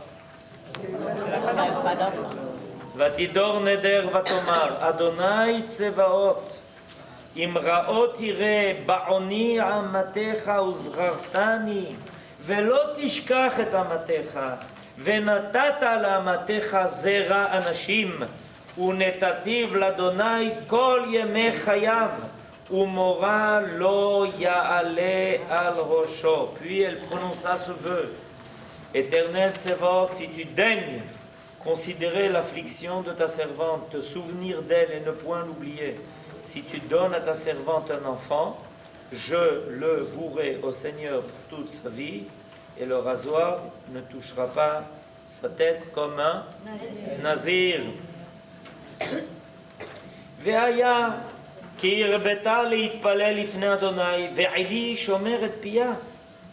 ותדור נדר ותאמר, אדוני צבאות, אם רעות תראה בעוני אמתך וזכרתני, ולא תשכח את אמתך, ונתת לאמתך זרע אנשים, ונתתיו לאדוני כל ימי חייו, ומורא לא יעלה על ראשו. Puis elle prononça ce vœu. Éternel Tsevaot, si tu daignes considérer l'affliction de ta servante, te souvenir d'elle et ne point l'oublier, si tu donnes à ta servante un enfant, je le vouerai au Seigneur pour toute sa vie, et le rasoir ne touchera pas sa tête comme un nazir. והיה כי הרבתה להתפלל לפני אדוני, ועלי שומר את פיה.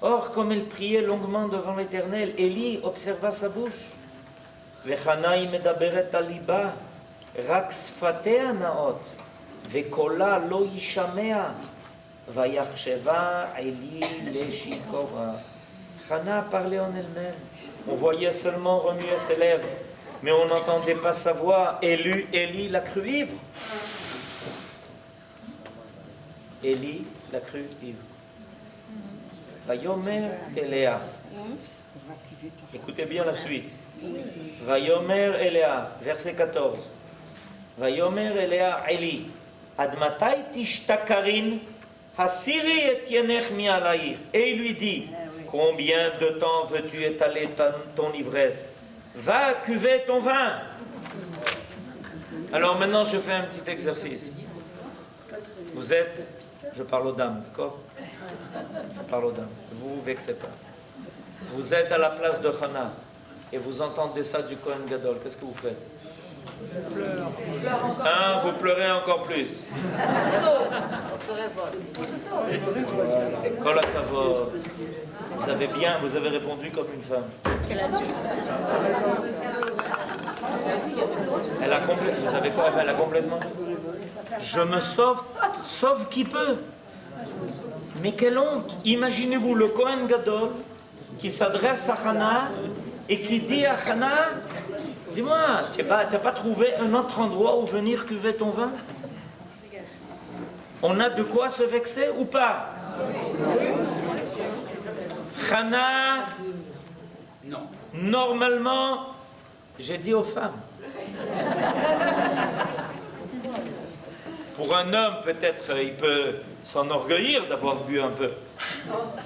Or, comme elle priait longuement devant l'Éternel, Élie observa sa bouche. וחנה היא מדברת על ליבה, רק שפתיה נאות, וקולה לא יישמע, ויחשבה עלי לשיכורה. Hana parlait en elle-même. On voyait seulement remuer ses lèvres, mais on n'entendait pas sa voix. Élie l'a cru ivre. Élie l'a cru ivre. Vayomer Eléa. Écoutez bien la suite. Vayomer Eléa, verset 14. Vayomer Eléa Élie. Ad matai tishtakarin hasiri et yenech mi alaïr. Et il lui dit, combien de temps veux-tu étaler ton ivresse? Va cuver ton vin. Alors maintenant, je fais un petit exercice. Vous êtes, je parle aux dames, d'accord? Je parle aux dames, vous ne vous vexez pas. Vous êtes à la place de Hana et vous entendez ça du Kohen Gadol. Qu'est-ce que vous faites? Vous pleurez encore plus. Kol hakavod. Vous avez répondu comme une femme. Elle a complètement. Vous savez quoi? Elle a complètement. Je me sauve qui peut. Mais quelle honte! Imaginez-vous le Kohen Gadol qui s'adresse à Hana et qui dit à Hana, dis-moi, tu n'as pas trouvé un autre endroit où venir cuver ton vin? On a de quoi se vexer ou pas? Hana, normalement, j'ai dit aux femmes. Pour un homme, peut-être, il peut s'enorgueillir d'avoir bu un peu.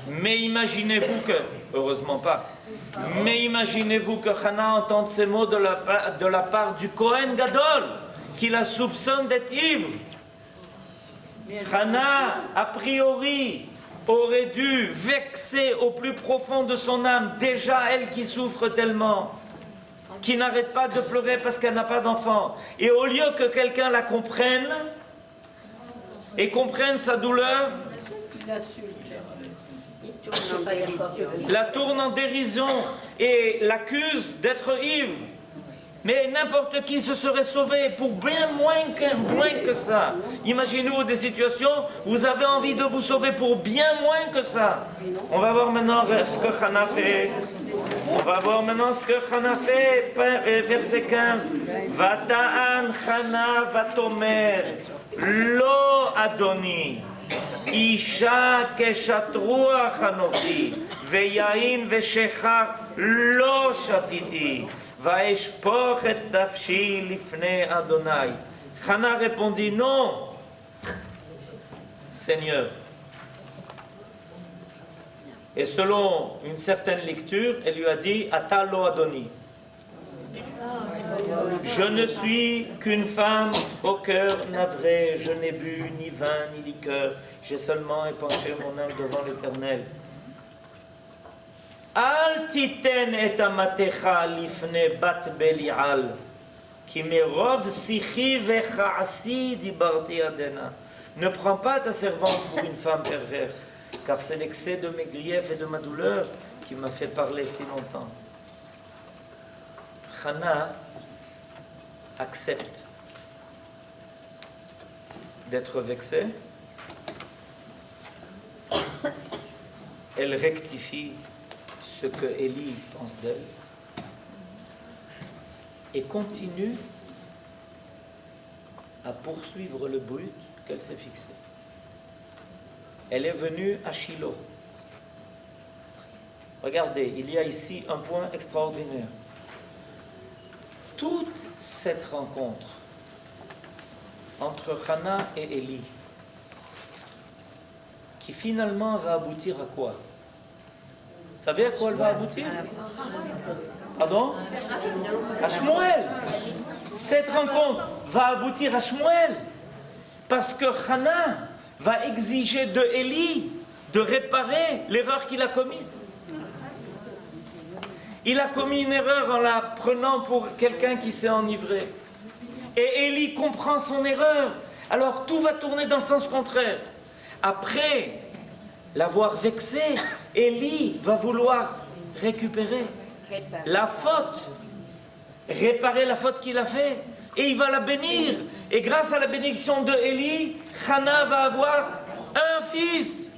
Mais imaginez-vous que, heureusement pas, mais imaginez-vous que Hana entende ces mots de la part du Kohen Gadol, qui la soupçonne d'être ivre. Hana, a priori, aurait dû vexer au plus profond de son âme, déjà elle qui souffre tellement, qui n'arrête pas de pleurer parce qu'elle n'a pas d'enfant. Et au lieu que quelqu'un la comprenne, et comprenne sa douleur, la tourne en dérision et l'accuse d'être ivre. Mais n'importe qui se serait sauvé pour bien moins que ça. Imaginez-vous des situations où vous avez envie de vous sauver pour bien moins que ça. On va voir maintenant ce que Hana fait. On va voir maintenant ce que Hana fait. Verset 15. Vata'an Hana vatomer. Lo Adoni. Isha keshat ruach anochi. Veyain veshechar lo shatiti. Vaeshpoch et nafshi lifnei Adonai. Hana répondit non, Seigneur. Et selon une certaine lecture, elle lui a dit Ata lo Adoni. Je ne suis qu'une femme au cœur navré, je n'ai bu ni vin ni liqueur, j'ai seulement épanché mon âme devant l'Éternel. Al titen et amatecha lifne bat belial, ki merov sichi vechaasi dibarti adena. Ne prends pas ta servante pour une femme perverse, car c'est l'excès de mes griefs et de ma douleur qui m'a fait parler si longtemps. Hana accepte d'être vexée, elle rectifie ce que Élie pense d'elle, et continue à poursuivre le but qu'elle s'est fixé. Elle est venue à Shiloh. Regardez, il y a ici un point extraordinaire. Toute cette rencontre entre Hannah et Élie, qui finalement va aboutir à quoi? Vous savez à quoi elle va aboutir? Pardon? À Shmuel. Cette rencontre va aboutir à Shmuel. Parce que Hannah va exiger de Élie de réparer l'erreur qu'il a commise. Il a commis une erreur en la prenant pour quelqu'un qui s'est enivré. Et Élie comprend son erreur. Alors tout va tourner dans le sens contraire. Après l'avoir vexé, Élie va vouloir récupérer la faute, réparer la faute qu'il a faite. Et il va la bénir. Et grâce à la bénédiction de Élie, Hannah va avoir un fils.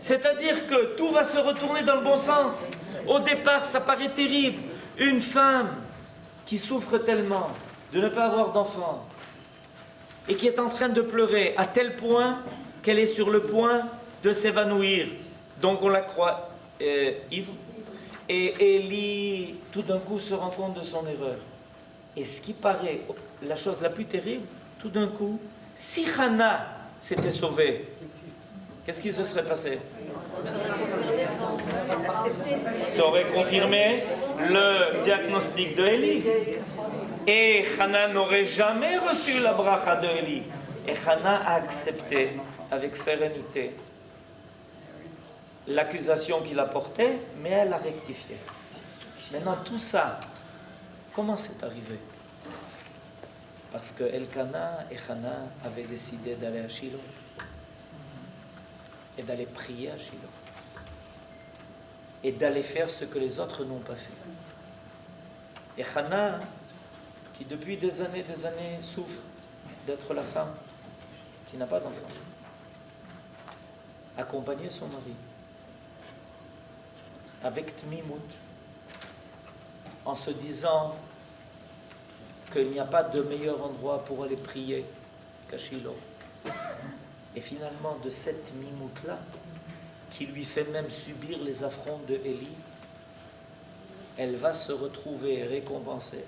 C'est-à-dire que tout va se retourner dans le bon sens. Au départ, ça paraît terrible. Une femme qui souffre tellement de ne pas avoir d'enfant et qui est en train de pleurer à tel point qu'elle est sur le point de s'évanouir. Donc on la croit ivre. Et Élie, tout d'un coup, se rend compte de son erreur. Et ce qui paraît la chose la plus terrible, tout d'un coup, si Hannah s'était sauvée, qu'est-ce qui se serait passé? Ça aurait confirmé le diagnostic de Élie. Et Hannah n'aurait jamais reçu la bracha de Élie. Et Hannah a accepté avec sérénité l'accusation qu'il a portée, mais elle a rectifié. Maintenant, tout ça, comment c'est arrivé? Parce que Elkana et Hannah avaient décidé d'aller à Shiloh et d'aller prier à Shiloh et d'aller faire ce que les autres n'ont pas fait. Et Hannah, qui depuis des années souffre d'être la femme qui n'a pas d'enfant, accompagnait son mari avec Tmimout, en se disant qu'il n'y a pas de meilleur endroit pour aller prier qu'à Shiloh. Et finalement, de cette Tmimout-là, qui lui fait même subir les affronts de Élie, elle va se retrouver récompensée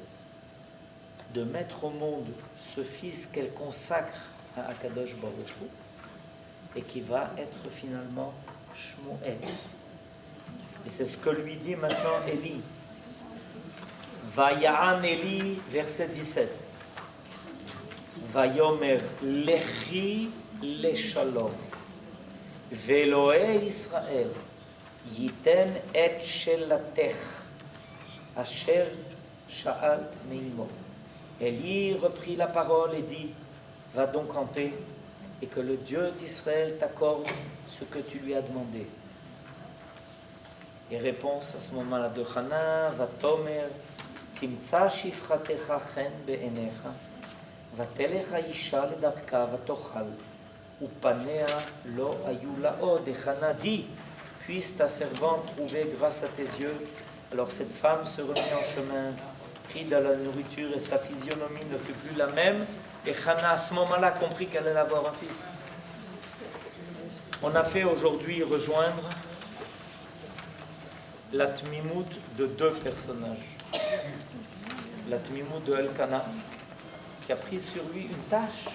de mettre au monde ce fils qu'elle consacre à Akadosh Baruch Hu et qui va être finalement Shmuel. Et c'est ce que lui dit maintenant Élie. Vaya'an Élie, verset 17. Vayomer lechi leshalom. Veloé Israël. Yiten et shelatech. Asher sha'alt meimo. Élie reprit la parole et dit, va donc en paix et que le Dieu d'Israël t'accorde ce que tu lui as demandé. Et réponse à ce moment-là de Hannah, Vatomer, Timtsa shifratecha chen be'enecha, Vatelecha isha ledarka vatochal, Upanea lo ayu laod. Et Hannah dit, puisse ta servante trouver grâce à tes yeux. Alors cette femme se remit en chemin, prit de la nourriture et sa physionomie ne fut plus la même. Et Hannah à ce moment-là a compris qu'elle allait avoir un fils. On a fait aujourd'hui rejoindre la tmimout de deux personnages. La tmimout de Elkana, qui a pris sur lui une tâche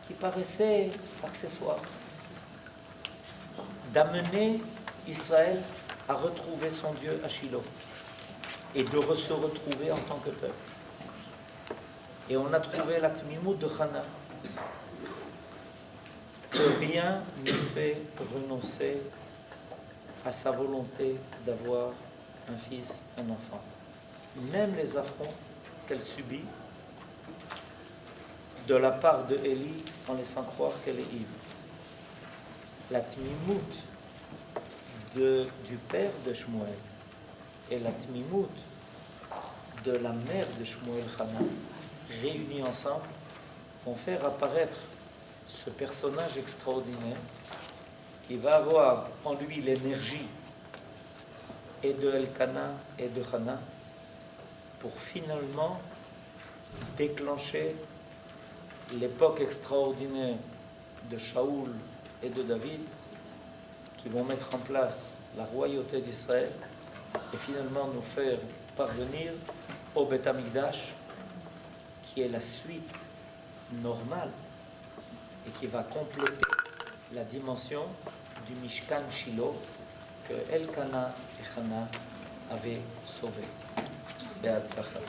qui paraissait accessoire, d'amener Israël à retrouver son Dieu à Shiloh et de se retrouver en tant que peuple. Et on a trouvé la tmimout de Hannah, que rien ne fait renoncer à sa volonté d'avoir un fils, un enfant. Même les affronts qu'elle subit de la part de Élie en laissant croire qu'elle est ivre. La tmimout du père de Shmuel et la tmimout de la mère de Shmuel, Hannah, réunis ensemble, vont faire apparaître ce personnage extraordinaire qui va avoir en lui l'énergie et de Elkana et de Hannah pour finalement déclencher l'époque extraordinaire de Shaoul et de David qui vont mettre en place la royauté d'Israël et finalement nous faire parvenir au Beth Amikdash qui est la suite normale et qui va compléter la dimension du Mishkan Shiloh que Elkana et Hana avaient sauvé. Be'atzlacha.